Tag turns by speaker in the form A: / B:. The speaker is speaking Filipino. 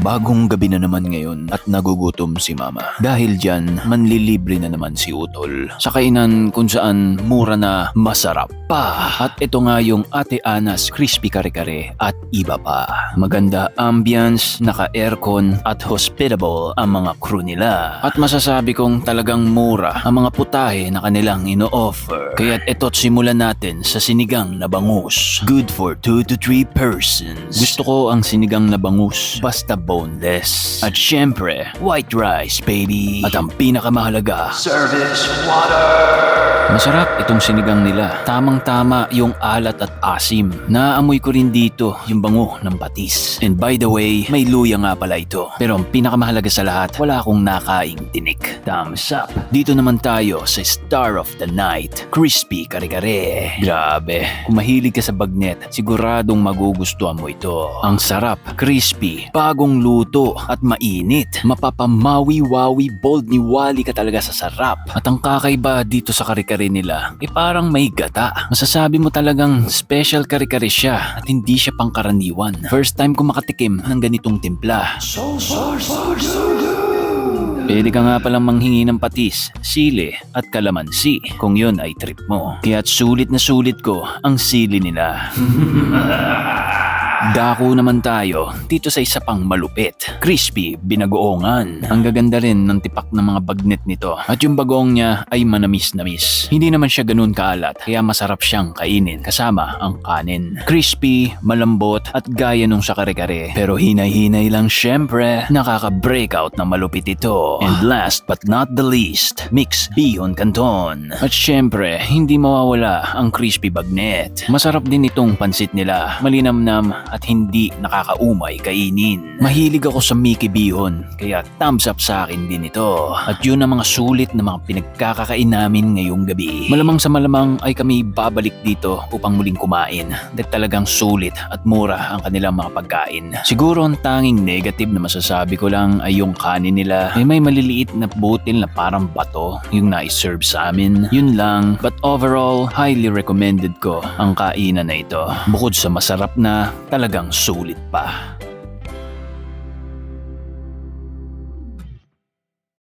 A: Bagong gabi na naman ngayon at nagugutom si mama. Dahil dyan, manlilibre na naman si Utol sa kainan kung saan mura na masarap pa. At ito nga yung Ate Ana's Crispy Kare-Kare at iba pa. Maganda ambience, naka-aircon at hospitable ang mga crew nila. At masasabi kong talagang mura ang mga putahe na kanilang ino-offer. Kaya't ito't simulan natin sa sinigang na bangus. Good for 2 to 3 persons. Gusto ko ang sinigang na bangus, basta boneless. At syempre, white rice, baby. At ang pinakamahalaga, service water. Masarap itong sinigang nila. Tamang-tama yung alat at asim. Naamoy ko rin dito yung bango ng patis. And by the way, may luya nga pala ito. Pero ang pinakamahalaga sa lahat, wala akong nakaing tinik. Thumbs up. Dito naman tayo sa Star of the Night, Crispy Kare-Kare. Grabe, kung mahilig ka sa bagnet, siguradong magugustuhan mo ito. Ang sarap, crispy, bagong luto at mainit. Mapapamawi-wawi, bold ni Wally ka talaga sa sarap. At ang kakaiba dito sa kare-kare nila, parang may gata. Masasabi mo talagang special kare-kare siya at hindi siya pangkaraniwan. First time ko makatikim ng ganitong timpla. So good! Pwede ka nga palang manghingi ng patis, sili at kalamansi kung yun ay trip mo. Kaya't sulit na sulit ko ang sili nila. Dako naman tayo dito sa isa pang malupit. Crispy binagoongan. Ang gaganda rin ng tipak ng mga bagnet nito. At yung bagoong niya ay manamis-namis. Hindi naman siya ganun kaalat kaya masarap siyang kainin kasama ang kanin. Crispy, malambot at gaya nung sa kare-kare. Pero hinay-hinay lang syempre. Nakaka-breakout na malupit ito. And last but not the least, mix bihon canton. At syempre, hindi mawawala ang crispy bagnet. Masarap din itong pansit nila. Malinamnam at hindi nakakaumay kainin. Mahilig ako sa Mickey Bihon, kaya thumbs up sa akin din ito. At yun ang mga sulit na mga pinagkakakain namin ngayong gabi. Malamang sa malamang ay kami babalik dito upang muling kumain. Dahil talagang sulit at mura ang kanilang mga pagkain. Siguro ang tanging negative na masasabi ko lang ay yung kanin nila. May maliliit na butil na parang bato yung nai-serve sa amin. Yun lang, but overall, highly recommended ko ang kainan na ito. Bukod sa masarap na, talagang sulit pa.